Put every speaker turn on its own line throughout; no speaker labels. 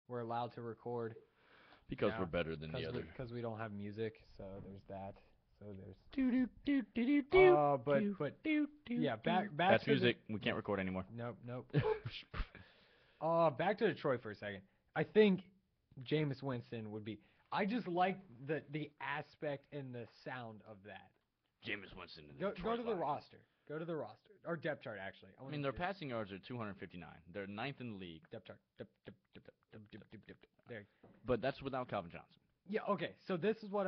We're allowed to record
Because
now
we're better than the other.
because we don't have music. So there's that. So there's
Do do do do do
but
do
yeah, back
That's
to
music.
the
We can't record anymore.
nope. Back to Detroit for a second. I think Jameis Winston would be. I just like the aspect and the sound of that.
Jameis Winston in the
Go
Detroit
to the
Lions.
roster. Go to the roster or depth chart actually.
I mean, their passing yards are 259. They're ninth in the league.
depth chart. There.
But that's without Calvin Johnson.
Yeah. Okay. So this is what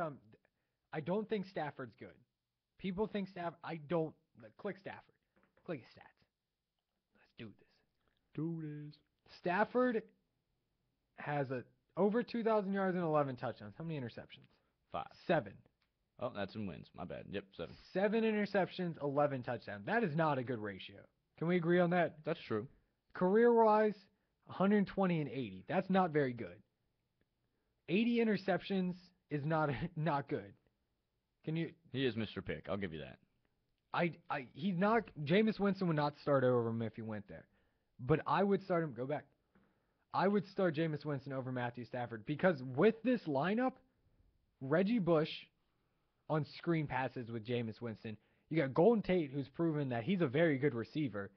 I don't think Stafford's good. People think Stafford. I don't. Click Stafford. Click his stats. Let's do this.
Do this.
Stafford has over 2,000 yards and 11 touchdowns. How many interceptions?
5.
7.
Oh, that's in wins. My bad. Yep, 7.
7 interceptions, 11 touchdowns. That is not a good ratio. Can we agree on that?
That's true.
Career-wise, 120 and 80. That's not very good. 80 interceptions is not good. Can you?
He is Mr. Pick. I'll give you that.
He's not. Jameis Winston would not start over him if he went there, but I would start him. Go back. I would start Jameis Winston over Matthew Stafford because with this lineup, Reggie Bush on screen passes with Jameis Winston. You got Golden Tate, who's proven that he's a very good receiver.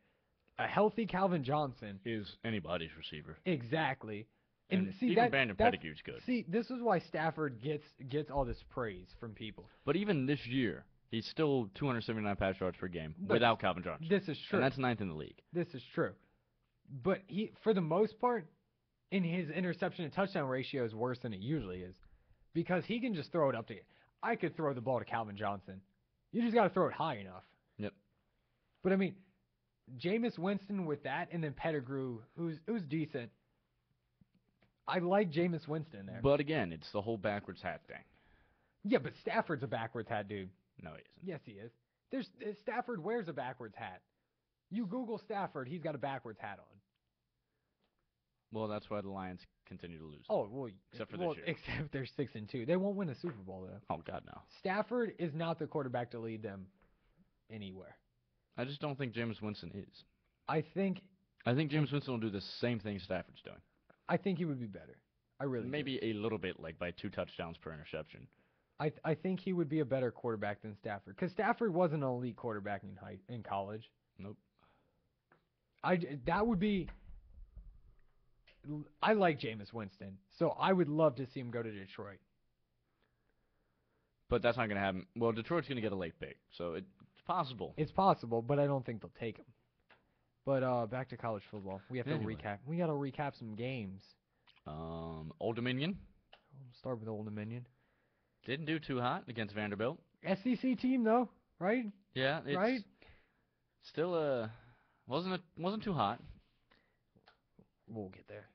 A healthy Calvin Johnson
is anybody's receiver.
Exactly.
And
see
even Brandon Pettigrew's good.
See, this is why Stafford gets all this praise from people.
But even this year, he's still 279 pass yards per game
But
without Calvin Johnson.
This is true.
And that's ninth in the league.
This is true. But he, for the most part, in his interception and touchdown ratio is worse than it usually is. Because he can just throw it up to you. I could throw the ball to Calvin Johnson. You just got to throw it high enough.
Yep.
But I mean, Jameis Winston with that, and then Pettigrew, who's decent. I like Jameis Winston there.
But again, it's the whole backwards hat thing.
Yeah, but Stafford's a backwards hat dude.
No, he isn't.
Yes, he is. Stafford wears a backwards hat. You Google Stafford, he's got a backwards hat on.
Well, that's why the Lions continue to lose.
Oh, well,
except for this year.
Except they're 6-2. They won't win a Super Bowl though.
Oh God, no.
Stafford is not the quarterback to lead them anywhere.
I just don't think Jameis Winston is.
I think
Jameis Winston will do the same thing Stafford's doing.
I think he would be better. I really
maybe a little bit, like by 2 touchdowns per interception.
I think he would be a better quarterback than Stafford because Stafford wasn't an elite quarterback in college.
Nope.
That would be. I like Jameis Winston, so I would love to see him go to Detroit.
But that's not going to happen. Well, Detroit's going to get a late pick, so it's possible.
It's possible, but I don't think they'll take him. But back to college football. We have to
Anyway.
recap. We got to recap some games.
Old Dominion
We'll start with Old Dominion.
didn't do too hot against Vanderbilt.
SEC team though, right?
Yeah, it's
Right?
still wasn't too hot.
We'll get there.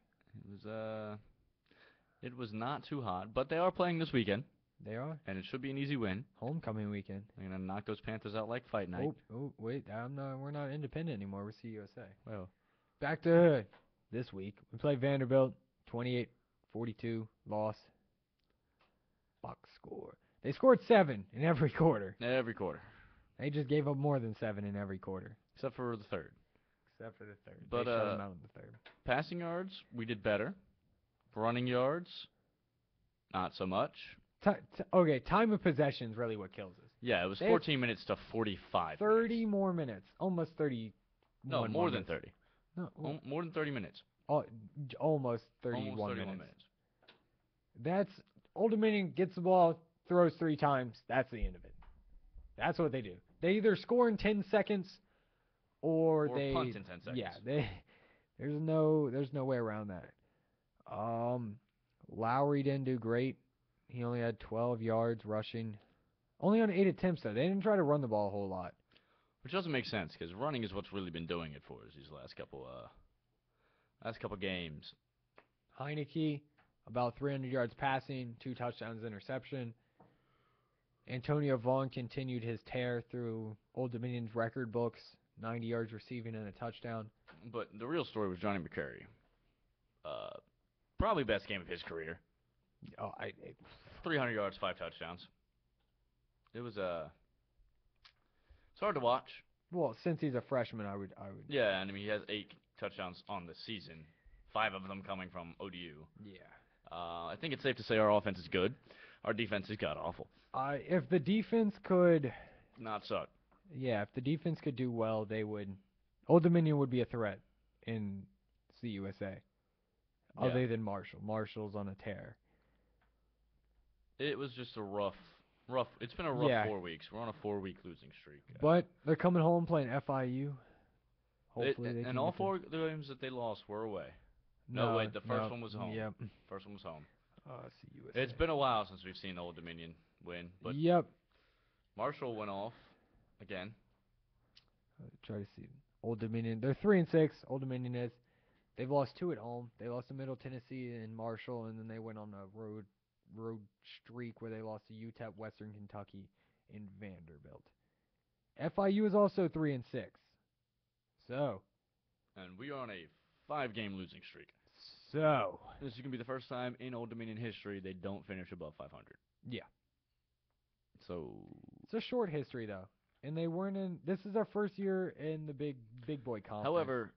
It was not too hot, but they are playing this weekend,
They are
and it should be an easy win.
homecoming weekend.
They're gonna knock those Panthers out like fight night.
Oh, wait, we're not independent anymore. We're CUSA.
Well,
Back to this week. We played Vanderbilt, 28-42, loss. Box score. They scored 7 in every quarter.
every quarter
They just gave up more than 7 in every quarter.
except for the third.
Except for the third.
But,
they shut them out in the third.
Passing yards, we did better. Running yards, not so much.
Okay, time of possession is really what kills us.
Yeah, it was
They
14 minutes to 45
30
minutes.
more minutes. Almost 30.
No, more than 30.
No,
More than 30 minutes.
almost 31
Almost 31
minutes.
minutes.
That's Old Dominion gets the ball, throws 3 times. That's the end of it. That's what they do. They either score in 10 seconds or they
punt in 10 seconds.
Yeah, there's no way around that. Lowry didn't do great. He only had 12 yards rushing. Only on 8 attempts though. They didn't try to run the ball a whole lot.
Which doesn't make sense because running is what's really been doing it for us these last couple games.
Heineke, about 300 yards passing, 2 touchdowns, interception. Antonio Vaughn continued his tear through Old Dominion's record books, 90 yards receiving and a touchdown.
But the real story was Johnny McCurry. Probably best game of his career. 300 yards, 5 touchdowns. It was it's hard to watch.
Well, since he's a freshman, I would.
Yeah, and I mean he has 8 touchdowns on the season. 5 of them coming from ODU.
Yeah.
I think it's safe to say our offense is good. Our defense is god awful.
If the defense could,
Not suck.
yeah, if the defense could do well, they would. Old Dominion would be a threat in CUSA.
Yeah.
Other than Marshall. Marshall's on a tear.
It was just a rough. It's been a rough
Yeah.
4 weeks. We're on a 4-week losing streak.
But they're coming home playing FIU. Hopefully they can.
And all
get the-
4 games that they lost were away. No, wait, the first
no,
one was home.
Yep.
First one was home.
CUSA.
It's been a while since we've seen Old Dominion win, but
Yep.
Marshall went off again.
Try to see. Old Dominion. They're 3-6. Old Dominion is. They've lost 2 at home. They lost to Middle Tennessee and Marshall, and then they went on a road streak where they lost to UTEP, Western Kentucky, and Vanderbilt. FIU is also 3-6. So.
And we are on a 5-game losing streak.
So.
This is going to be the first time in Old Dominion history they don't finish above 500.
Yeah.
So.
It's a short history though, and they weren't in. This is our first year in the big boy conference.
However,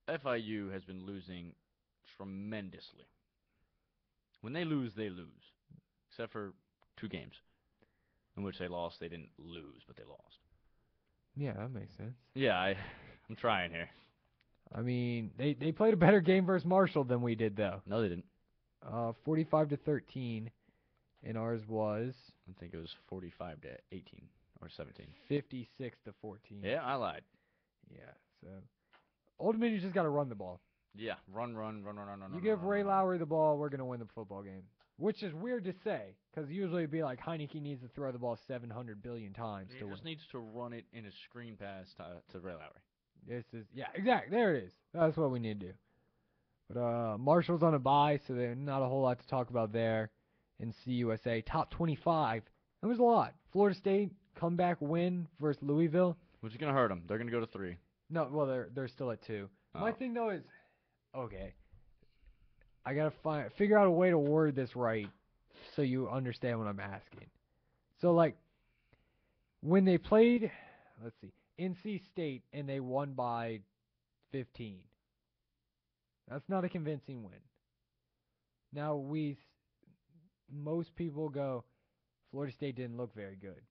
FIU has been losing tremendously. When they lose, except for 2 games in which they lost. They didn't lose, but they lost.
Yeah, that makes sense.
Yeah, I'm trying here.
I mean, they played a better game versus Marshall than we did though.
No, they didn't.
45-13, and ours was
I think it was 45-18 or 17.
56-14.
Yeah, I lied.
Yeah. So, Old Dominion just got to run the ball.
Yeah, run.
You give Ray Lowry the ball, we're gonna win the football game. Which is weird to say, because usually it'd be like Heineke needs to throw the ball 700 billion times
He
to win.
just needs to run it in a screen pass to Ray Lowry.
Yeah, exactly. There it is. That's what we need to do. But Marshall's on a bye, so there's not a whole lot to talk about there. In CUSA, top 25. That was a lot. Florida State comeback win versus Louisville.
Which is gonna hurt them. They're gonna go to 3.
No, well they're still at 2. My thing though is, okay, I gotta figure out a way to word this right so you understand what I'm asking. So like, when they played, let's see, NC State and they won by 15. That's not a convincing win. Now most people go, Florida State didn't look very good.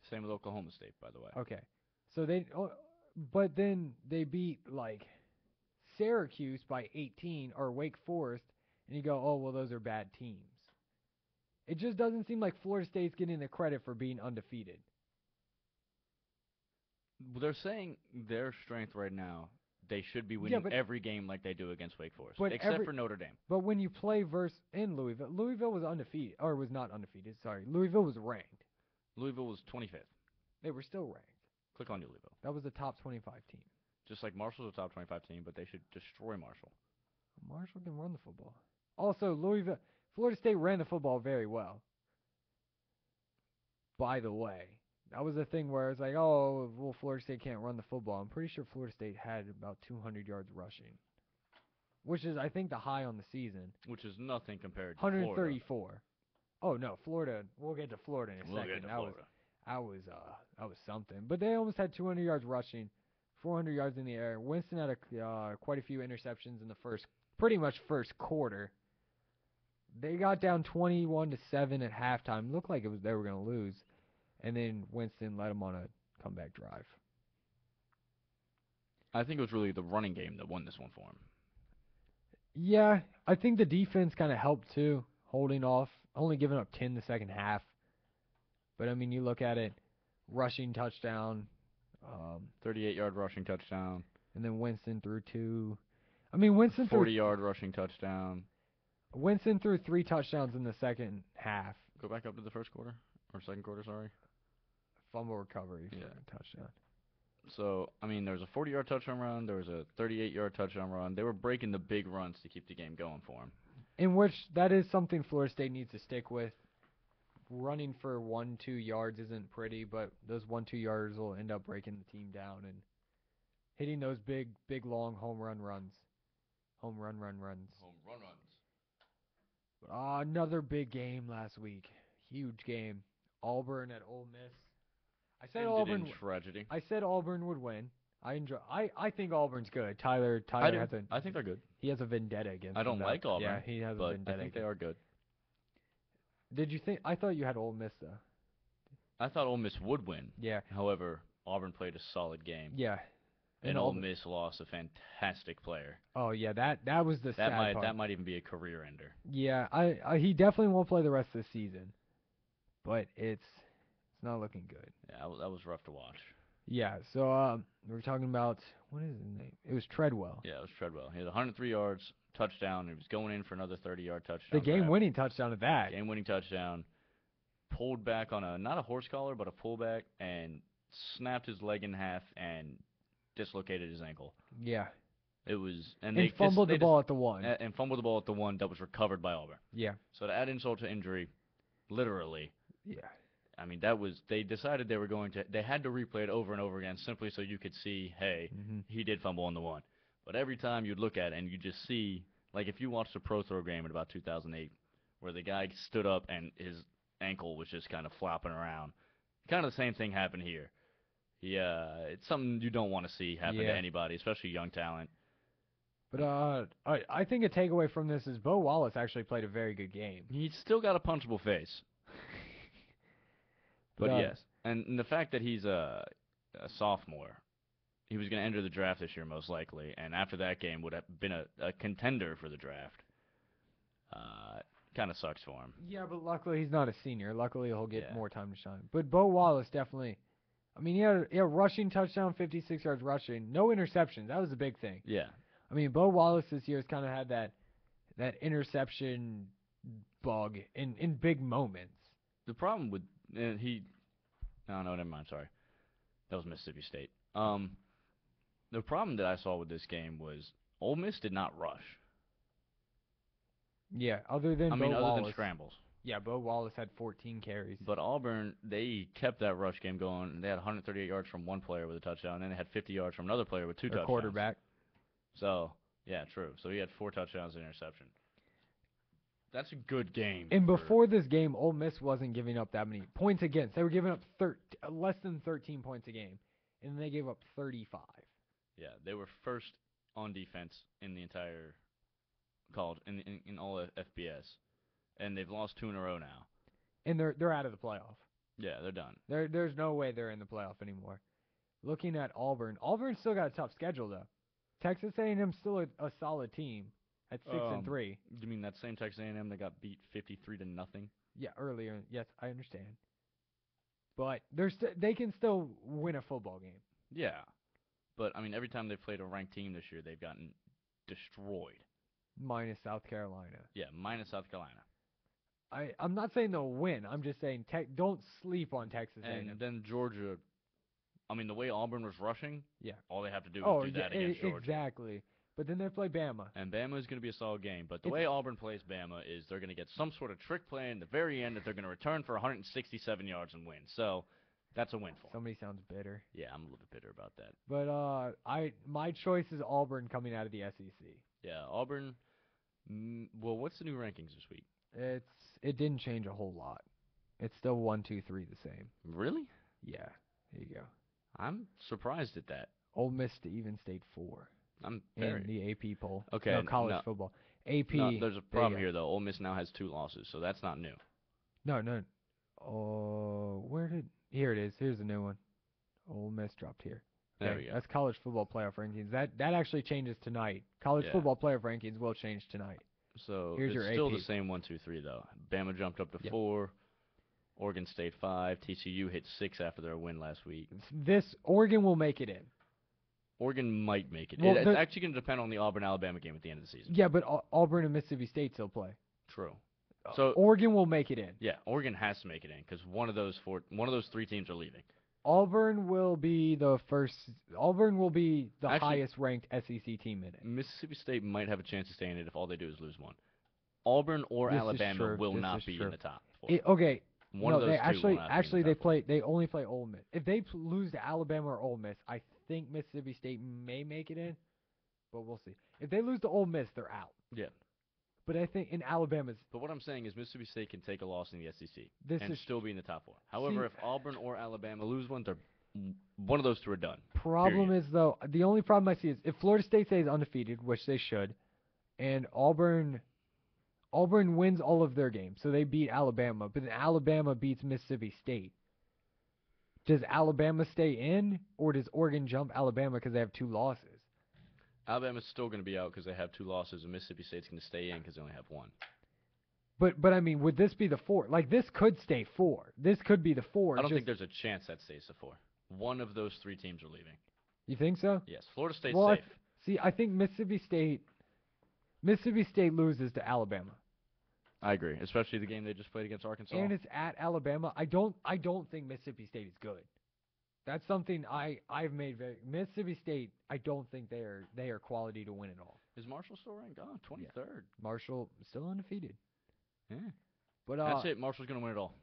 Same with Oklahoma State, by the way.
Okay, so but then they beat like Syracuse by 18 or Wake Forest, and you go, oh well, those are bad teams. It just doesn't seem like Florida State's getting the credit for being undefeated.
They're saying their strength right now, they should be
Yeah,
winning
but-
every game like they do against Wake Forest,
But
except for Notre Dame.
But when you play in Louisville was undefeated, or was not undefeated, sorry. Louisville was ranked.
Louisville was 25th.
They were still ranked.
Click on Louisville.
That was a top 25 team.
Just like Marshall's a top 25 team, but they should destroy Marshall.
Marshall can run the football. Also, Florida State ran the football very well. By the way, that was the thing where it's like, oh, well, Florida State can't run the football. I'm pretty sure Florida State had about 200 yards rushing, which is, I think, the high on the season.
Which is nothing compared to Florida.
134. Oh no, Florida. We'll get to Florida in a
We'll
second.
get to Florida.
That was something. But they almost had 200 yards rushing, 400 yards in the air. Winston had quite a few interceptions in the pretty much first quarter. They got down 21-7 at halftime. Looked like they were going to lose, and then Winston led them on a comeback drive.
I think it was really the running game that won this one for him.
Yeah, I think the defense kind of helped too, holding off, only giving up 10 the second half. But I mean, you look at it, rushing touchdown,
38-yard rushing touchdown.
And then Winston threw 2. I mean, Winston
40-yard rushing touchdown.
Winston threw 3 touchdowns in the second half.
Go back up to the first quarter or second quarter, sorry.
Fumble recovery for
Yeah.
a touchdown.
So, I mean, there was a 40-yard touchdown run. There was a 38-yard touchdown run. They were breaking the big runs to keep the game going for them.
In which that is something Florida State needs to stick with. Running for 1-2 yards isn't pretty, but those 1-2 yards will end up breaking the team down and hitting those big, long home run runs. Home run runs.
Home run runs.
Another big game last week. Huge game. Auburn at Ole Miss. I said
Ended
Auburn.
in tragedy.
I said Auburn would win. I enjoy. I think Auburn's good. Tyler
I do.
has a
I think they're good.
he has a vendetta against.
I don't
them,
like Auburn.
Yeah, he has a
But I
vendetta.
think they
against.
are good.
Did you think? I thought you had Ole Miss though.
I thought Ole Miss would win.
Yeah,
However, Auburn played a solid game,
yeah.
and Ole
Auburn.
Miss lost a fantastic player.
Oh yeah, that was the sad part.
That might even be a career ender.
Yeah, I he definitely won't play the rest of the season, but it's not looking good.
Yeah, that was rough to watch.
Yeah, so we're talking about what is his name? It was Treadwell.
Yeah, it was Treadwell. He had 103 yards, touchdown. He was going in for another 30-yard touchdown.
The
grab.
game-winning touchdown at that.
Game-winning touchdown. Pulled back on not a horse collar, but a pullback, and snapped his leg in half and dislocated his ankle.
Yeah.
It was
And fumbled the ball at the one.
And fumbled the ball at the one that was recovered by Auburn.
Yeah.
So to add insult to injury, literally.
Yeah.
I mean, they decided they had to replay it over and over again simply so you could see, hey, he did fumble on the one. But every time you'd look at it and you just see, like if you watched a Pro Throw game in about 2008 where the guy stood up and his ankle was just kind of flopping around, kind of the same thing happened here. Yeah, it's something you don't want to see happen to anybody, especially young talent.
But I think a takeaway from this is Bo Wallace actually played a very good game.
He's still got a punchable face. But yes, and the fact that he's a sophomore, he was going to enter the draft this year most likely, and after that game would have been a contender for the draft. Kind of sucks for him.
Yeah, but luckily he's not a senior. Luckily he'll get more time to shine. But Bo Wallace definitely. I mean, he had a rushing touchdown, 56 yards rushing, no interceptions. That was the big thing.
Yeah.
I mean, Bo Wallace this year has kind of had that interception bug in big moments.
The problem with no, never mind. Sorry, that was Mississippi State. The problem that I saw with this game was Ole Miss did not rush.
Yeah, other than
scrambles.
Yeah, Bo Wallace had 14 carries.
But Auburn, they kept that rush game going. They had 138 yards from one player with a touchdown, and then they had 50 yards from another player with two touchdowns.
Quarterback.
So, yeah, true. So he had 4 touchdowns and interception. That's a good game.
And before this game, Ole Miss wasn't giving up that many points against. They were giving up less than 13 points a game, and they gave up 35.
Yeah, they were first on defense in the entire college in all of FBS, and they've lost 2 in a row now.
And they're out of the playoff.
Yeah, they're done.
There's no way they're in the playoff anymore. Looking at Auburn's still got a tough schedule though. Texas A&M's still a solid team at 6-3.
You mean that same Texas A&M that got beat 53-0?
Yeah, earlier. Yes, I understand. But they can still win a football game.
Yeah, but I mean, every time they've played a ranked team this year, they've gotten destroyed.
Minus South Carolina.
Yeah, minus South Carolina.
I'm not saying they'll win. I'm just saying don't sleep on Texas A&M.
And then Georgia. I mean, the way Auburn was rushing, all they have to do is do that against Georgia.
Exactly. But then they play Bama.
And Bama is going to be a solid game. But the way Auburn plays Bama is they're going to get some sort of trick play in the very end that they're going to return for 167 yards and win. So that's a win for them.
Somebody sounds bitter.
Yeah, I'm a little bit bitter about that.
But my choice is Auburn coming out of the SEC.
Yeah, Auburn. Well, what's the new rankings this week?
It didn't change a whole lot. It's still 1, 2, 3 the same.
Really?
Yeah. There you go.
I'm surprised at that.
Ole Miss to even stayed 4.
I'm
in the AP poll.
Okay.
No, college football. AP.
No, there's a problem here though. Ole Miss now has 2 losses, so that's not new.
No. Oh, here it is. Here's the new one. Ole Miss dropped here. Okay,
there we go.
That's college football playoff rankings. That actually changes tonight. College football playoff rankings will change tonight.
So
here's
it's
your
still
AP.
the same 1, 2, 3 though. Bama jumped up to 4. Oregon State 5. TCU hit 6 after their win last week.
Oregon will make it in.
Oregon might make it.
Well,
It's actually going to depend on the Auburn-Alabama game at the end of the season.
Yeah, but Auburn and Mississippi State still play.
True. So
Oregon will make it in.
Yeah, Oregon has to make it in because one of those 3 teams are leaving.
Auburn will be the highest ranked SEC team in it.
Mississippi State might have a chance to stay in it if all they do is lose one. Auburn or Alabama will not be in the top 4.
Okay.
One of those two will not be in the top 4.
They only play Ole Miss. If they lose to Alabama or Ole Miss, I think Mississippi State may make it in, but we'll see. If they lose to Ole Miss, they're out.
Yeah.
But I think in Alabama's.
But what I'm saying is Mississippi State can take a loss in the SEC
This
and
is
still be in the top 4. However, if Auburn or Alabama lose one, they're one of those two are done.
Problem
Period.
is, though, the only problem I see is if Florida State stays undefeated, which they should, and Auburn wins all of their games, so they beat Alabama, but then Alabama beats Mississippi State. Does Alabama stay in, or does Oregon jump Alabama because they have 2 losses?
Alabama's still going to be out because they have 2 losses, and Mississippi State's going to stay in because they only have 1.
But I mean, would this be the 4? Like, this could stay 4. This could be the 4.
I don't think there's a chance that stays the 4. One of those 3 teams are leaving.
You think so?
Yes, Florida State's
Well,
safe.
I think Mississippi State loses to Alabama.
I agree, especially the game they just played against Arkansas.
And it's at Alabama. I don't think Mississippi State is good. That's something I've made very Mississippi State. I don't think they are quality to win it all.
Is Marshall still ranked? Oh, 23rd.
Marshall still undefeated.
Yeah.
But
That's it. Marshall's going to win it all.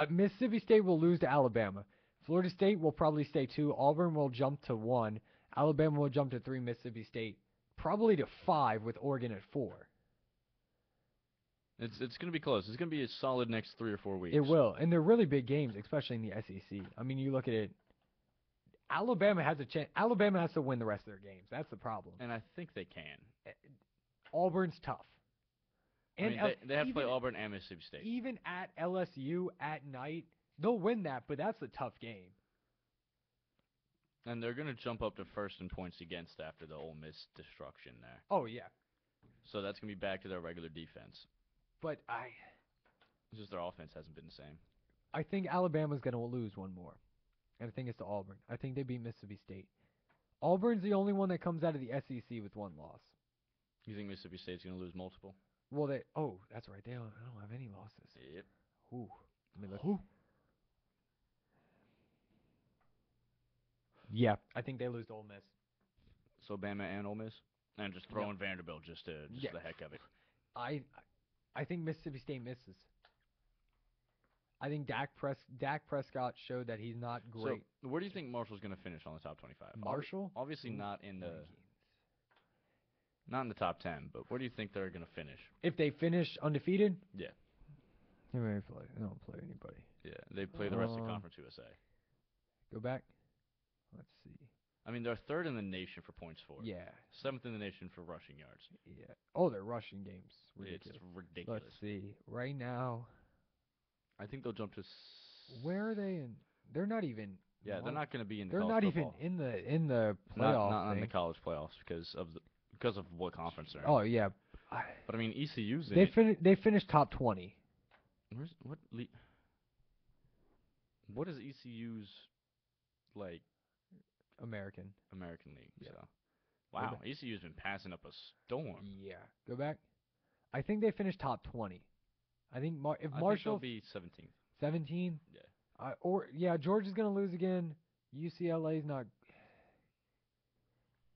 Mississippi State will lose to Alabama. Florida State will probably stay 2. Auburn will jump to 1. Alabama will jump to 3. Mississippi State probably to 5 with Oregon at 4.
It's going to be close. It's going to be a solid next 3 or 4 weeks.
It will, and they're really big games, especially in the SEC. I mean, you look at it. Alabama has a chance. Alabama has to win the rest of their games. That's the problem.
And I think they can.
Auburn's tough.
I mean, they have to play
even-
Auburn and Mississippi State.
Even at LSU at night, they'll win that, but that's a tough game.
And they're going to jump up to first in points against after the Ole Miss destruction there.
Oh yeah,
So that's going to be back to their regular defense.
but
It's just their offense hasn't been the same.
I think Alabama's going to lose one more, and I think it's to Auburn. I think they beat Mississippi State. Auburn's the only one that comes out of the SEC with 1 loss.
You think Mississippi State's going to lose multiple?
Well, that's right. They don't have any losses.
Yep.
Ooh, let me look. Yeah, I think they lose to Ole Miss.
So Bama and Ole Miss? And just throw in Vanderbilt just the heck of it.
I think Mississippi State misses. I think Dak Prescott showed that he's not great.
So where do you think Marshall's going to finish on the top 25?
Marshall?
Obviously not in the
Rankings.
not in the top 10, but where do you think they're going to finish?
If they finish undefeated?
Yeah.
They don't play anybody.
Yeah, they play the rest of Conference USA.
Go back. Let's see.
I mean, they're 3rd in the nation for points for.
Yeah.
7th in the nation for rushing yards.
Yeah. Oh, their rushing games. Ridiculous.
It's ridiculous.
Let's see. Right now,
I think they'll jump to.
where are they in? They're not even.
Yeah, they're not going to be in the.
They're
college
not even
football.
in the playoff.
Not in
thing.
the college playoffs because of what conference they're in.
Oh yeah.
But I mean, ECU's in.
They finished top 20.
What is ECU's like
American.
American League?
Yeah.
So. Wow, ECU's been passing up a storm.
Yeah. Go back. I think they finished top 20. I think if
I
Marshall
think they'll be 17th.
17.
Yeah.
Georgia's gonna lose again. UCLA's not.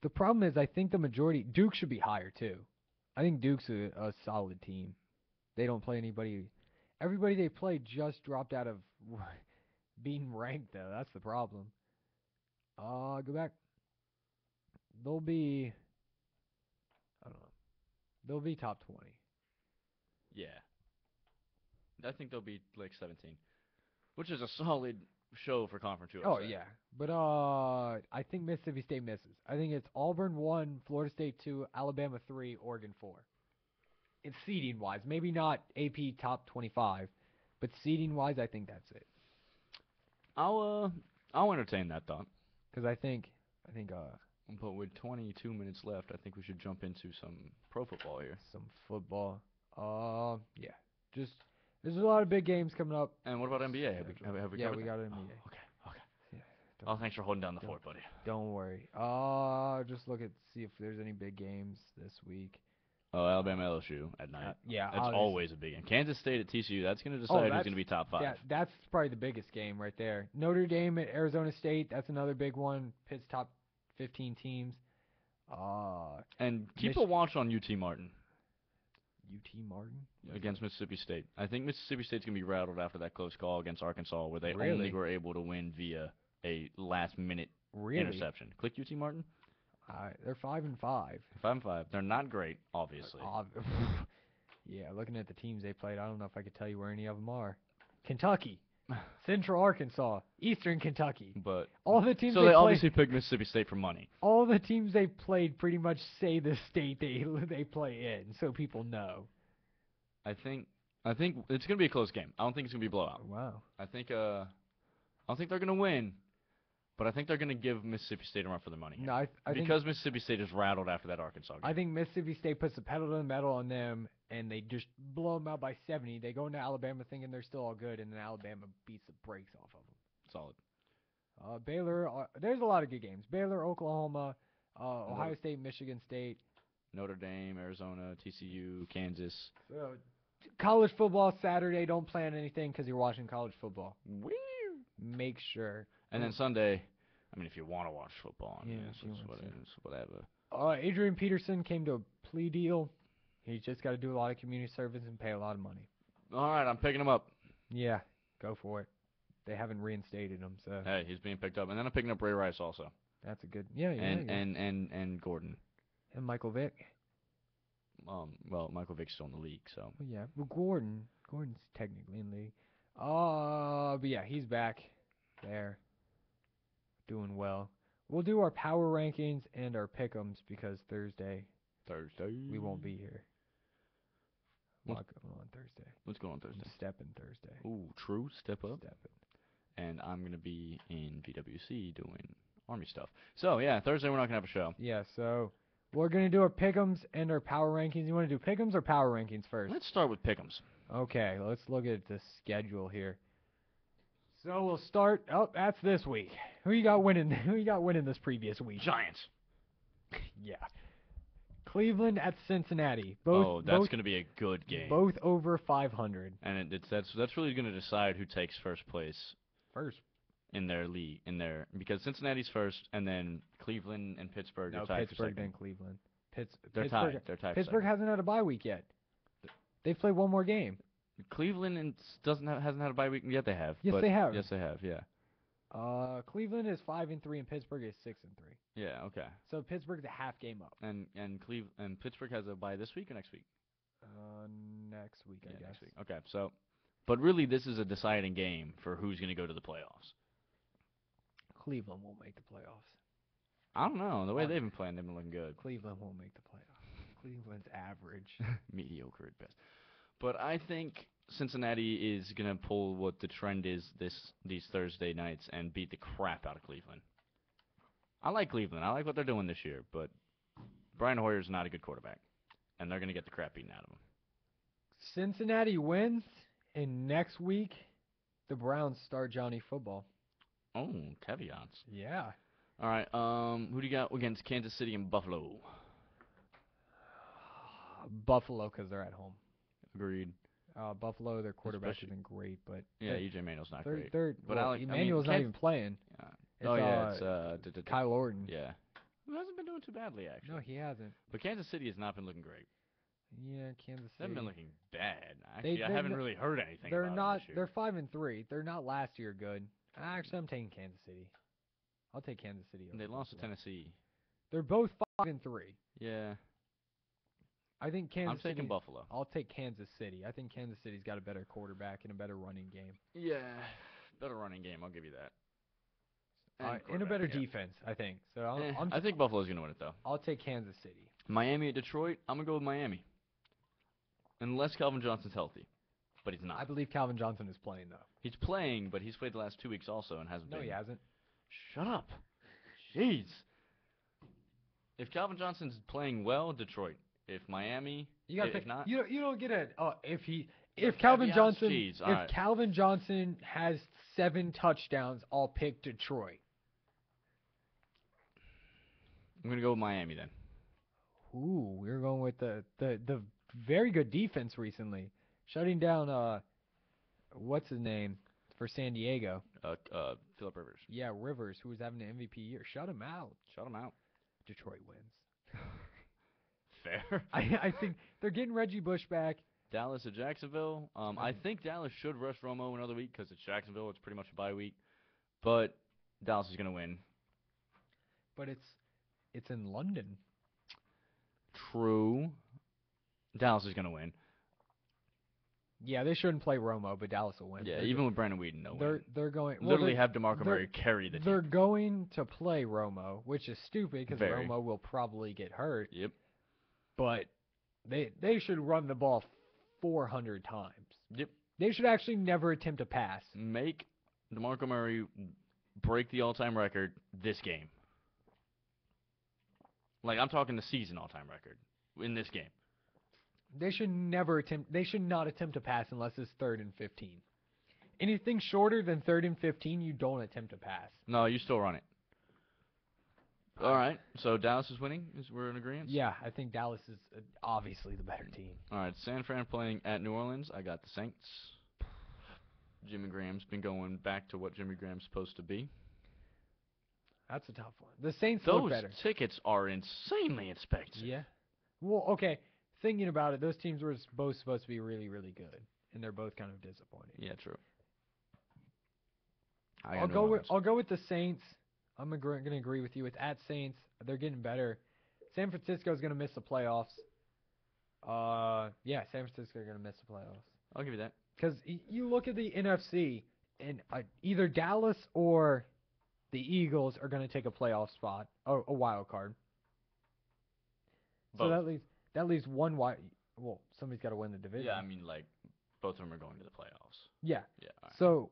The problem is, I think the majority Duke should be higher too. I think Duke's a solid team. They don't play anybody. Everybody they play just dropped out of being ranked though. That's the problem. Go back. They'll be. I don't know. They'll be top 20.
Yeah. I think they'll be like 17, which is a solid show for Conference USA.
Oh yeah, but I think Mississippi State misses. I think it's Auburn 1, Florida State 2, Alabama 3, Oregon 4. It's seeding wise, maybe not AP top 25, but seeding wise, I think that's it.
I'll entertain that thought.
Because I think
But with 22 minutes left, I think we should jump into some pro football here.
some football. Yeah, just there's a lot of big games coming up.
And what about NBA? Have we
Yeah,
covered
we
that?
got NBA.
Oh, okay.
Yeah,
Oh, thanks for holding down the fort, buddy.
don't worry. Just see if there's any big games this week.
Oh, Alabama LSU at night.
Yeah,
That's
obviously.
always a big game. Kansas State at TCU. That's going to decide who's
that's-
going to be top 5.
That's probably the biggest game right there. Notre Dame at Arizona State. That's another big one. Pitt's top 15 teams.
And keep a watch on UT Martin
UT Martin
against Mississippi State. I think Mississippi State's going to be rattled after that close call against Arkansas, where they only
Really?
were able to win via a last-minute
Really?
interception. Click UT Martin.
They're 5-5.
5-5. They're not great, obviously.
Yeah, looking at the teams they played, I don't know if I could tell you where any of them are. Kentucky. Central Arkansas, Eastern Kentucky.
But
All the teams
so
they
they
play,
obviously picked Mississippi State for money.
all the teams they played pretty much say the state they play in, so people know.
I think it's gonna be a close game. I don't think it's gonna be a blowout.
Wow.
I don't think they're gonna win, but I think they're gonna give Mississippi State a run for their money. Here.
No, I think
because Mississippi State is rattled after that Arkansas game.
I think Mississippi State puts the pedal to the metal on them, and they just blow them out by 70. They go into Alabama thinking they're still all good, and then Alabama beats the brakes off of them.
Solid.
Baylor, there's a lot of good games. Baylor, Oklahoma, Ohio State, Michigan State.
Notre Dame, Arizona, TCU, Kansas.
So, college football Saturday. Don't plan anything because you're watching college football.
Weird.
Make sure.
And then Sunday, I mean, if you want to watch football, I mean,
Yeah, if you
it's
want to.
whatever.
Adrian Peterson came to a plea deal. He's just got to do a lot of community service and pay a lot of money.
All right, I'm picking him up.
Yeah, go for it. They haven't reinstated him, so
Hey, he's being picked up, and then I'm picking up Ray Rice also,
that's a good. Yeah,
and Gordon.
and Michael Vick.
Well, Michael Vick's still in the league, so
Well, yeah, well, Gordon's technically in the league. But yeah, he's back there, doing well. We'll do our power rankings and our pick'ems because Thursday we won't be here. A lot going on Thursday.
What's going on Thursday?
I'm stepping Thursday.
Ooh, true. Step up.
Stepping.
And I'm gonna be in VWC doing Army stuff. So yeah, Thursday we're not gonna have a show.
Yeah, so we're gonna do our pick'ems and our power rankings. You want to do pick'ems or power rankings first?
Let's start with Pick'ems.
Okay, let's look at the schedule here. So we'll start. Oh, that's this week. Who you got winning? Who you got winning this previous week?
Giants.
Yeah. Cleveland at Cincinnati.
That's gonna be a good game.
Both over 500.
And that's really gonna decide who takes first place
First.
in their league because Cincinnati's first, and then Cleveland and Pittsburgh
No,
are tied for
Pittsburgh
second.
then Cleveland.
They're
Pittsburgh,
tied. They're tied.
Pittsburgh
for
hasn't had a bye week yet. They've played one more game.
second. Cleveland hasn't had a bye week yet. They have.
Yes,
but
they have.
Yes, they have. Yeah.
Cleveland is 5-3 and Pittsburgh is 6-3.
Yeah. Okay.
So Pittsburgh's a half game up.
And Pittsburgh has a bye this week or next week?
Next week, I guess.
Next week. Okay. So, but really, this is a deciding game for who's going to go to the playoffs.
Cleveland won't make the playoffs.
I don't know. The way they've been playing, they've been looking good.
Cleveland won't make the playoffs. Cleveland's average.
Mediocre at best. But I think Cincinnati is going to pull what the trend is these Thursday nights and beat the crap out of Cleveland. I like Cleveland. I like what they're doing this year, but Brian Hoyer's not a good quarterback, and they're going to get the crap beaten out of him.
Cincinnati wins, and next week the Browns start Johnny Football.
Oh, caveats.
Yeah.
All right. Who do you got against Kansas City and Buffalo?
Buffalo, because they're at home.
Agreed.
Buffalo, their quarterback isn't great, but
Yeah, EJ Manuel's not great.
But
well,
Emmanuel's not even playing.
Yeah.
It's Kyle Orton.
Yeah. Who hasn't been doing too badly, actually.
No, he hasn't.
But Kansas City has not been looking great.
Yeah, Kansas
They
City.
haven't been looking bad. Actually, I
they're
haven't
not-
really heard anything
They're
about
not.
them this year.
They're 5-3. They're not last year good. Actually, I'm taking Kansas City. I'll take Kansas City.
And they
over
lost to
Buffalo.
Tennessee.
They're both 5-3.
Yeah.
I think Kansas
I'm taking
City.
Buffalo.
I'll take Kansas City. I think Kansas City's got a better quarterback and a better running game.
Yeah. Better running game, I'll give you that.
And a
quarterback,
better
yeah.
defense, I think. So
I think Buffalo's going to win it, though.
I'll take Kansas City.
Miami at Detroit, I'm going to go with Miami. Unless Calvin Johnson's healthy. But he's not.
I believe Calvin Johnson is playing, though.
He's playing, but he's played the last 2 weeks also and hasn't
No,
been.
he hasn't.
Shut up. Jeez. If Calvin Johnson's playing well, Detroit. If Miami,
You got to
if
pick.
not,
You don't get it. If Calvin
caveats,
Johnson
geez,
if
alright.
Calvin Johnson has 7 touchdowns, I'll pick Detroit.
I'm going to go with Miami then.
Ooh, we're going with the very good defense recently, shutting down what's his name for San Diego?
Phillip Rivers.
Yeah, Rivers, who was having an MVP year. Shut him out.
Shut him out.
Detroit wins.
Fair.
I think they're getting Reggie Bush back.
Dallas at Jacksonville. I think Dallas should rush Romo another week because it's Jacksonville. It's pretty much a bye week. But Dallas is going to win.
But it's in London.
True. Dallas is going to win.
Yeah, they shouldn't play Romo, but Dallas will win.
Yeah,
They're
even with Brandon Whedon, no win.
they're going
Literally have DeMarco
they're-
Murray carry the
they're
team.
going to play Romo, which is stupid because
Very.
Romo will probably get hurt.
Yep.
But they should run the ball 400 times.
Yep.
They should actually never attempt a pass.
Make DeMarco Murray break the all-time record this game. Like, I'm talking the season all-time record in this game.
They should never attempt. They should not attempt a pass unless it's 3rd and 15. Anything shorter than 3rd and 15, you don't attempt a pass.
No, you still run it. All right, so Dallas is winning? We're in agreement?
Yeah, I think Dallas is obviously the better team.
All right, San Fran playing at New Orleans. I got the Saints. Jimmy Graham's been going back to what Jimmy Graham's supposed to be.
That's a tough one. The Saints look
Those
better.
tickets are insanely expensive.
Yeah. Well, okay. Thinking about it, those teams were both supposed to be really, really good, and they're both kind of disappointing.
Yeah, true.
I'll go with the Saints. I'm going to agree with you. It's at Saints. They're getting better. San Francisco's going to miss the playoffs. Yeah, San Francisco's going to miss the playoffs.
I'll give you that.
Because you look at the NFC, and either Dallas or the Eagles are going to take a playoff spot, or a wild card. So
Both.
that leaves one wild. Well, somebody's got to win the division.
Yeah, I mean, like, both of them are going to the playoffs.
Yeah.
Yeah. All right.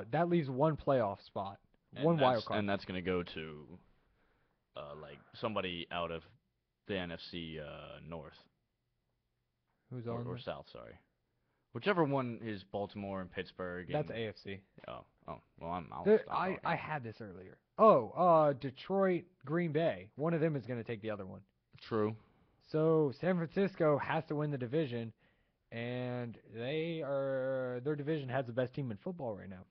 So that leaves one playoff spot, one wild card.
And that's going to go to, like, somebody out of the NFC North.
Who's
Or,
on?
or
there?
South, sorry. Whichever one is Baltimore and Pittsburgh.
That's
and,
AFC.
Oh, well, I'll
There,
stop talking.
I had this earlier. Oh, Detroit, Green Bay. One of them is going to take the other one.
True.
So San Francisco has to win the division, and their division has the best team in football right now.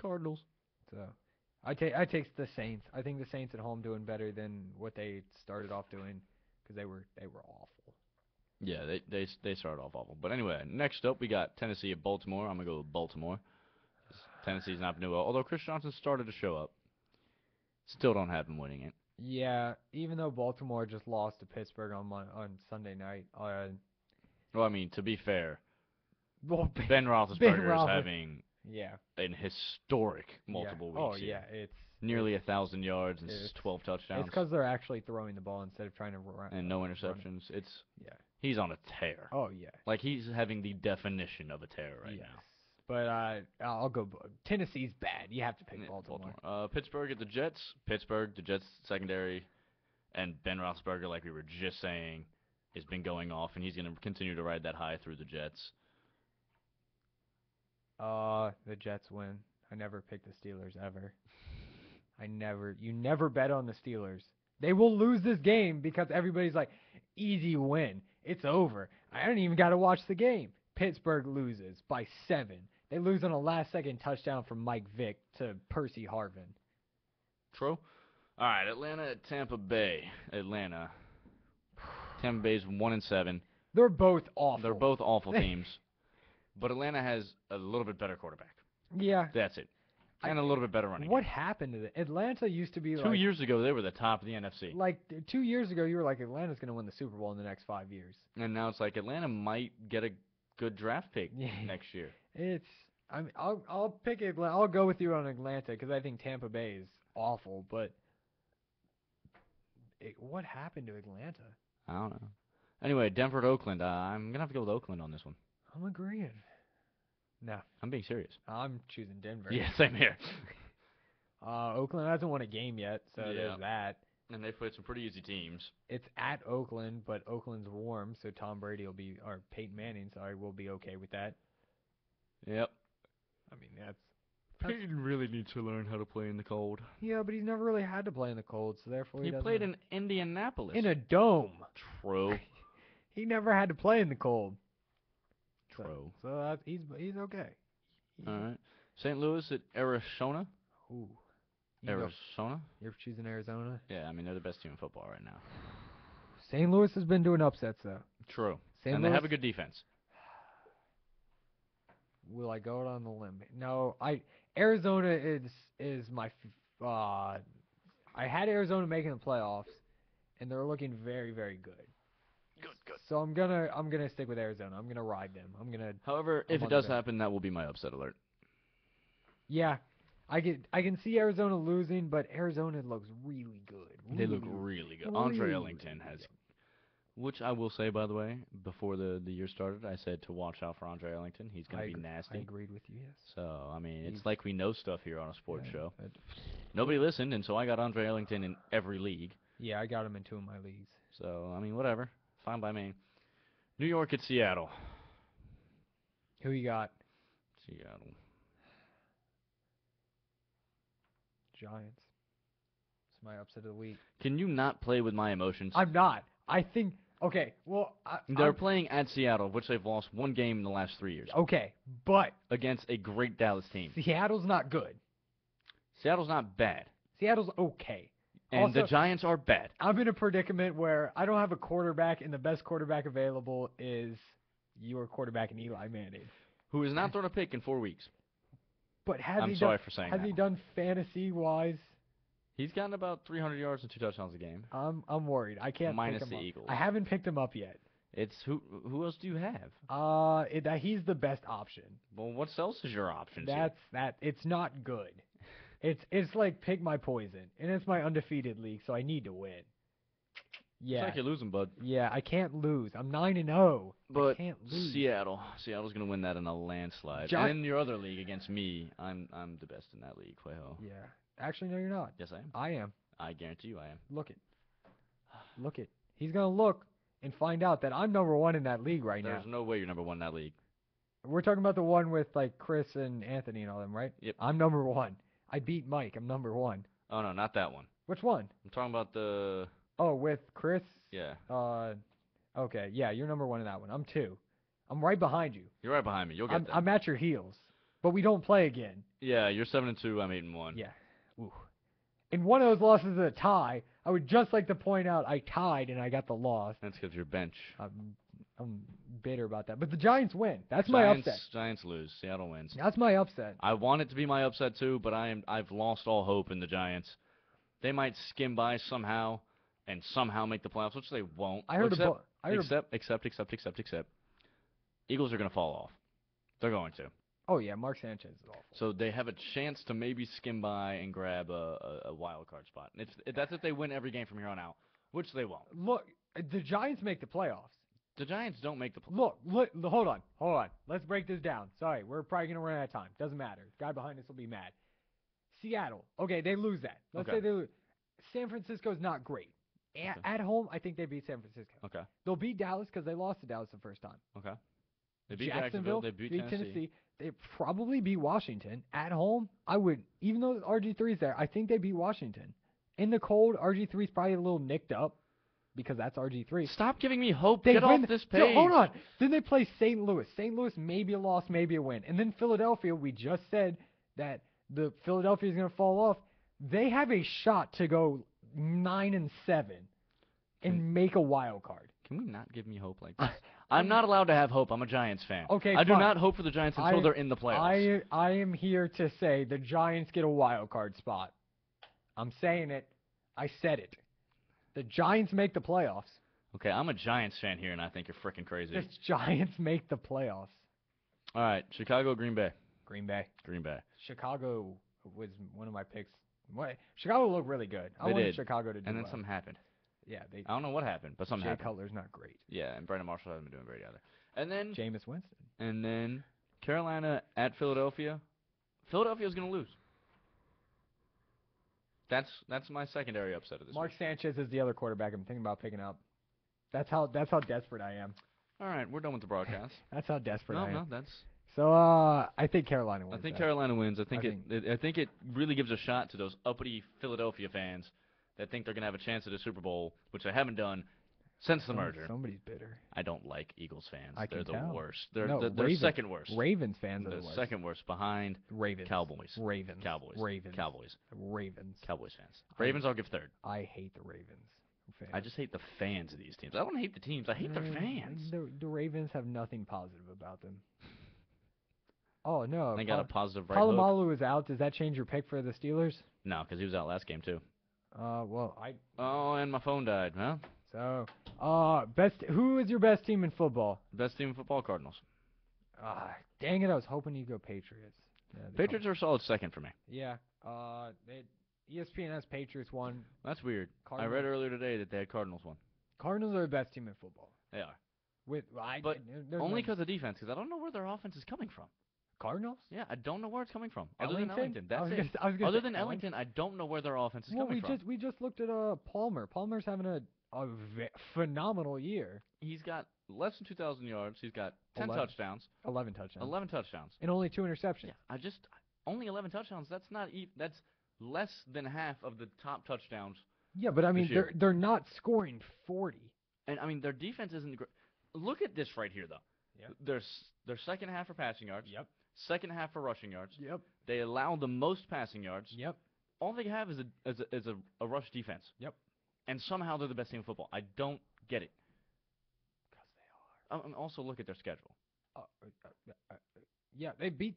Cardinals.
So I take the Saints. I think the Saints at home doing better than what they started off doing because they were awful.
Yeah, they started off awful. But anyway, next up we got Tennessee at Baltimore. I'm going to go with Baltimore. Tennessee's not been doing well. Although Chris Johnson started to show up. Still don't have him winning it.
Yeah, even though Baltimore just lost to Pittsburgh on Sunday night.
Well, I mean, to be fair,
Well,
Ben Roethlisberger
Roethlis-
is having
yeah.
an historic multiple
yeah.
weeks.
Oh
here.
yeah, it's
Nearly 1,000 yards and
it's-
12 touchdowns.
It's because they're actually throwing the ball instead of trying to run.
And no
run it.
interceptions. It's
Yeah.
He's on a tear.
Oh yeah.
Like, he's having the definition of a tear right
yes.
now.
But I'll go. Tennessee's bad. You have to pick
Yeah,
Baltimore.
Pittsburgh at the Jets. Pittsburgh, the Jets secondary, and Ben Roethlisberger, like we were just saying, has been going off, and he's going to continue to ride that high through the Jets.
The Jets win. I never picked the Steelers ever. You never bet on the Steelers. They will lose this game because everybody's like, easy win. It's over. I don't even got to watch the game. Pittsburgh loses by 7. They lose on a last-second touchdown from Mike Vick to Percy Harvin.
True. All right, Atlanta at Tampa Bay. Atlanta. Tampa Bay's 1-7.
They're both awful.
They're both awful teams. But Atlanta has a little bit better quarterback.
Yeah.
That's it. And a little bit better running.
What happened to the Atlanta used to be
2 years ago, they were the top of the NFC.
Like 2 years ago, you were like Atlanta's going to win the Super Bowl in the next 5 years.
And now it's like Atlanta might get a good draft pick
Yeah.
next year.
I'll pick Atlanta. I'll go with you on Atlanta because I think Tampa Bay is awful. But what happened to Atlanta?
I don't know. Anyway, Denver at Oakland. I'm going to have to go with Oakland on this one.
I'm agreeing. No,
I'm being serious.
I'm choosing Denver.
Yeah, same here.
Oakland hasn't won a game yet, so
Yeah.
there's that.
And they played some pretty easy teams.
It's at Oakland, but Oakland's warm, so Tom Brady or Peyton Manning, will be okay with that.
Yep.
I mean, that's
Peyton really needs to learn how to play in the cold.
yeah, but he's never really had to play in the cold, so therefore
He
doesn't
played
have-
in Indianapolis.
in a dome.
True.
He never had to play in the cold.
True.
So he's okay.
All right. St. Louis at Arizona.
Ooh. You go.
Arizona?
You're choosing Arizona?
Yeah, I mean, they're the best team in football right now.
St. Louis has been doing upsets, though.
True.
St.
And
Louis,
they have a good defense.
will I go out on the limb? No, Arizona is my I had Arizona making the playoffs, and they're looking very, very good.
Good.
So I'm gonna stick with Arizona. I'm gonna ride them.
However, if
I'm
it
on
does
the-
happen, that will be my upset alert.
Yeah, I can see Arizona losing, but Arizona looks really good.
They look really good. Andre Ellington has, which I will say, by the way, before the year started, I said to watch out for Andre Ellington. He's going to be
I
nasty.
agreed with you. Yes.
So, I mean,
He's-
it's like we know stuff here on a sports
Yeah,
show.
but-
Nobody listened, and so I got Andre Ellington in every league.
Yeah, I got him in 2 of my leagues.
So, I mean, whatever. Fine by me. New York at Seattle.
Who you got?
Seattle.
Giants. It's my upset of the week.
Can you not play with my emotions?
I'm not. I think. Okay. Well,
They're playing at Seattle, which they've lost 1 game in the last 3 years,
okay, but
against a great Dallas team.
Seattle's not good.
Seattle's not bad,
Seattle's okay.
and the
Also-
Giants are bad.
I'm in a predicament where I don't have a quarterback, and the best quarterback available is your quarterback in Eli Manning.
Who has not thrown a pick in 4 weeks.
But has
I'm
he
sorry
done,
for saying
has
that.
he done fantasy wise?
He's gotten about 300 yards and 2 touchdowns a game.
I'm worried. I can't
Minus
pick him
the
up.
Eagles.
I haven't picked him up yet.
It's who else do you have?
That he's the best option.
Well, what else is your options here?
That's that. It's not good. It's like pick my poison, and it's my undefeated league, so I need to win.
Looks
Yeah,
like you're losing, bud.
yeah. I can't lose. I'm 9-0. I
But
can't lose.
Seattle's gonna win that in a landslide.
Gi-
And in your other league against me, I'm the best in that league, Quajo.
Yeah. Actually, no, you're not.
Yes, I am.
I am.
I guarantee you, I am.
Look it. Look it. He's gonna look and find out that I'm number 1 in that league right
There's
now.
no way you're number 1 in that league.
We're talking about the one with like Chris and Anthony and all them, right?
Yep.
I'm number 1. I beat Mike. I'm number 1.
Oh no, not that one.
Which one?
I'm talking about the
Oh, with Chris.
yeah.
Okay. Yeah, you're number 1 in that one. I'm 2. I'm right behind you.
You're right behind me. You'll get
I'm,
that.
I'm at your heels, but we don't play again.
Yeah, you're 7-2. I'm 8-1.
Yeah. Ooh. And one of those losses is a tie. I would just like to point out I tied and I got the loss.
That's because you're bench.
I'm bitter about that. But the Giants win. That's my upset.
Giants lose. Seattle wins.
That's my upset.
I want it to be my upset too, but I've lost all hope in the Giants. They might skim by somehow and somehow make the playoffs, which they won't.
I heard
Except. Eagles are going to fall off. They're going to.
Oh yeah, Mark Sanchez is awful.
So they have a chance to maybe skim by and grab a wild card spot. And that's if they win every game from here on out, which they won't.
Look, the Giants make the playoffs.
The Giants don't make the playoffs.
Look, hold on. Let's break this down. Sorry, we're probably going to run out of time. Doesn't matter. Guy behind us will be mad. Seattle. Okay, they lose that. Let's
Okay.
say they lose. San Francisco's not great.
Okay.
At home, I think they beat San Francisco.
Okay.
They'll beat Dallas because they lost to Dallas the first time.
Okay. They beat
Jacksonville,
They beat Tennessee.
They probably beat Washington. At home, I would, even though RG3's there, I think they beat Washington. In the cold, RG3's probably a little nicked up because that's RG3.
Stop giving me hope.
They
Get
win,
off this
no,
page.
hold on. Then they play St. Louis. St. Louis, maybe a loss, maybe a win. And then Philadelphia, we just said that the Philadelphia is going to fall off. They have a shot to go 9-7 and make a wild card.
Can we not give me hope like this? I'm not allowed to have hope. I'm a Giants fan.
Okay,
I do
fine.
not hope for the Giants until they're in the playoffs.
I am here to say the Giants get a wild card spot. I'm saying it. I said it. The Giants make the playoffs.
Okay, I'm a Giants fan here, and I think you're freaking crazy.
The Giants make the playoffs.
All right, Chicago, Green Bay.
Green Bay.
Green Bay.
Chicago was one of my picks. What? Chicago looked really good. I
They
wanted
did.
Chicago to do
And then
well.
something happened.
Yeah, they.
I don't know what happened, but something
Jay
happened.
Cutler's not great.
Yeah, and Brandon Marshall hasn't been doing great either. And then
Jameis Winston.
Carolina at Philadelphia. Philadelphia's going to lose. That's my secondary upset of this
Mark
week.
Sanchez is the other quarterback I'm thinking about picking up. That's how desperate I am.
All right, we're done with the broadcast.
That's how desperate I am.
No, that's.
So I think Carolina wins.
I think
that.
Carolina wins. I think
I
I think it really gives a shot to those uppity Philadelphia fans that think they're going to have a chance at a Super Bowl, which they haven't done since the merger.
Somebody's bitter.
I don't like Eagles fans.
I
They're
can
the
tell.
worst. They're
No,
they're
Ravens.
second worst.
Ravens fans are
The
the worst.
second worst behind
Ravens.
Cowboys.
Ravens.
Cowboys.
Ravens.
Cowboys.
Ravens.
Cowboys fans. Ravens I'll give third.
I hate the Ravens fans.
I just hate the fans of these teams. I don't hate the teams. I hate their fans.
The Ravens have nothing positive about them. Oh no.
They got a positive right hook.
Palomalu is out. Does that change your pick for the Steelers?
No, because he was out last game too.
Well,
Oh, and my phone died. Well,
So, who is your best team in football?
Best team in football, Cardinals.
Dang it, I was hoping you'd go Patriots. Yeah,
Patriots are a solid second for me.
Yeah. ESPN has Patriots one.
That's weird. I
Cardinals.
read earlier today that they had Cardinals one.
Cardinals are the best team in football.
They are.
But
Only because of defense, because I don't know where their offense is coming from.
Cardinals?
Yeah, I don't know where it's coming from.
Ellington?
Other than Ellington, that's
I was
it.
gonna
Other
say
than Ellington, I don't know where their offense is
Well,
coming from.
we just looked at Palmer. Palmer's having a phenomenal year.
He's got less than 2,000 yards. He's got 10
11.
touchdowns.
11 touchdowns.
11 touchdowns.
And only 2 interceptions.
Yeah, only 11 touchdowns. That's not that's less than half of the top touchdowns.
Yeah, but I mean
this year.
they're not scoring 40.
And I mean their defense isn't great. Look at this right here though.
Yeah.
Their second half for passing yards.
Yep.
Second half for rushing yards.
Yep.
They allow the most passing yards.
Yep.
All they have is a rush defense.
Yep.
And somehow they're the best team in football. I don't get it.
Because they are.
And also look at their schedule.
Yeah, they beat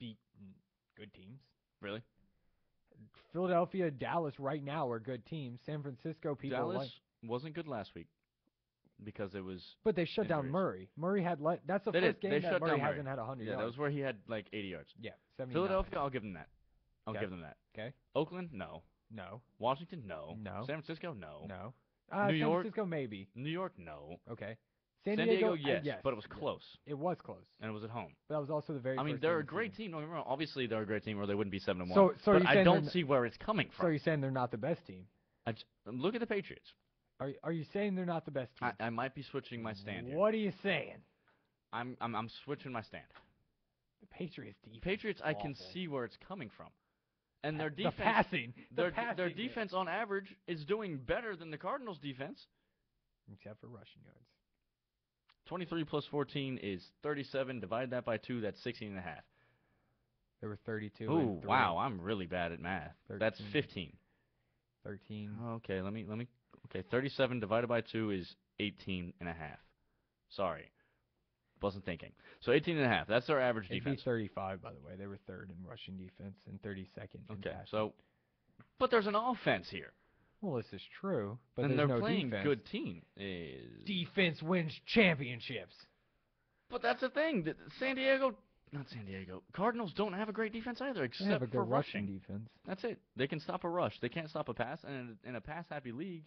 good teams.
Really?
Philadelphia, Dallas right now are good teams. San Francisco people
Dallas wasn't good last week because it was.
But they shut down
injuries.
Murray. Murray had that's the
They
first
did.
game
They
that
shut
Murray
down Murray.
hasn't had 100
Yeah,
yards.
that was where he had like 80 yards.
Yeah, 79.
Philadelphia, I'll give them that. I'll
Okay.
give them that.
Okay.
Oakland, no.
No.
Washington, no.
No.
San Francisco, no.
No.
New
San
York?
Francisco maybe.
New York, no.
Okay.
San Diego, yes, but it was close,
It was close.
and it was at home.
But that was also the very
I mean,
first
they're
game
a
of the
great
season.
team. Don't get me wrong. Obviously, they're a great team, or they wouldn't be 7-1.
So
but
you're
I
saying
don't
they're
see where it's coming
So
from.
you're saying they're not the best team?
Look at the Patriots.
Are you saying they're not the best team?
I might be switching my stand here.
What are you saying?
I'm switching my stand.
The Patriots defense.
Patriots,
is
I can
awful.
see where it's coming from, and their
The
defense.
passing.
Their
passing
defense on average is doing better than the Cardinals' defense.
Except for rushing yards.
23 plus 14 is 37. Divide that by 2, that's 16 and a half.
There were 32.
Oh,
and 3.
wow, I'm really bad at math. That's
13.
15.
13.
Okay, let me. Okay, 37 divided by 2 is 18 and a half. Sorry, wasn't thinking. So 18 and a half. That's their average
It'd be
defense.
35, by the way. They were third in rushing defense and 32nd in
Okay,
passing.
so, but there's an offense here,
Well, this is true, but
and
there's
they're
no
playing
defense.
good team. Is
Defense wins championships.
But that's the thing. Not San Diego. Cardinals don't have a great defense either,
They
except
have a
for
good
rushing.
rushing defense.
That's it. They can stop a rush. They can't stop a pass. And in a pass-happy league,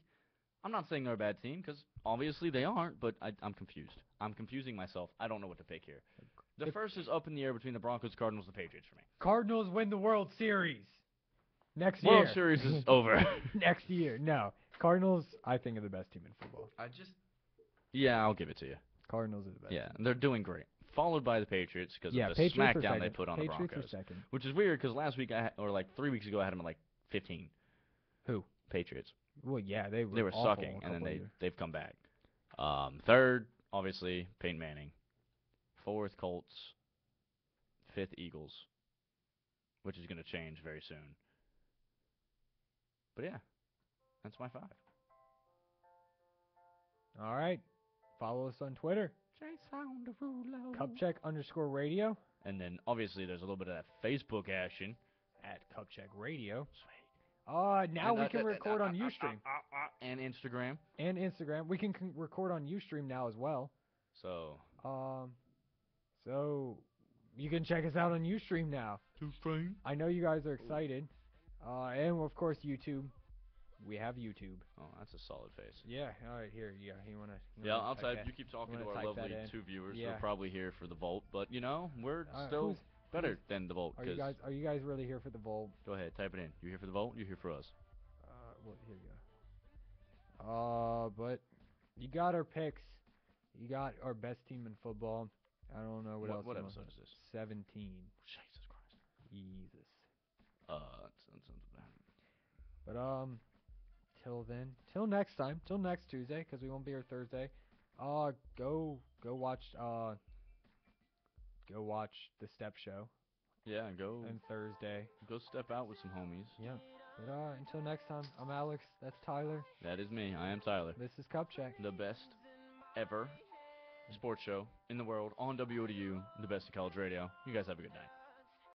I'm not saying they're a bad team because obviously they aren't. But I'm confused. I'm confusing myself. I don't know what to pick here. The first is up in the air between the Broncos, Cardinals, and Patriots for me.
Cardinals win the World Series next year.
World Series is over.
Next year. No. Cardinals, I think, are the best team in football.
Yeah, I'll give it to you.
Cardinals are the best.
Yeah, they're doing great. Followed by the Patriots because of the
Patriots are
smackdown they
second.
put on
Patriots
the Broncos.
are second.
Which is weird because last week, or like 3 weeks ago, I had them at like 15.
Who?
Patriots.
Well, yeah, they
They were
awful
sucking,
a
and then
couple years.
they've come back. Third, obviously, Peyton Manning. Fourth, Colts. Fifth, Eagles, which is going to change very soon. But yeah, that's my 5.
All right. Follow us on Twitter. Cupcheck_radio
And then obviously there's a little bit of that Facebook action.
at Cupcheck Radio.
Sweet.
Now
And
we can record on Ustream
and Instagram.
and Instagram. We can record on Ustream now as well.
So
So you can check us out on Ustream now. I know you guys are excited. And of course YouTube. We have YouTube.
Oh, that's a solid face.
Yeah. All right. Here. Yeah. You wanna?
Yeah, I'll type. You keep talking
wanna
to our
type that
lovely
in?
2 viewers.
Yeah.
They're probably here for the Volt, but we're
Who's-
still better than the Volt.
Are you guys really here for the Volt?
Go ahead, type it in. You here for the Volt? You here for us?
Well, here you go. But you got our picks. You got our best team in football. I don't know what else.
What
you want.
episode is this?
17.
Jesus Christ.
Jesus.
That's
But till then, till next time, till next Tuesday, because we won't be here Thursday. Go watch the Step Show
yeah, go
on Thursday.
step out with some homies.
Yeah. But until next time, I'm Alex. That's Tyler.
That is me. I am Tyler.
This is Cupcheck.
The best ever sports show in the world on WODU, the best of college radio. You guys have a good night.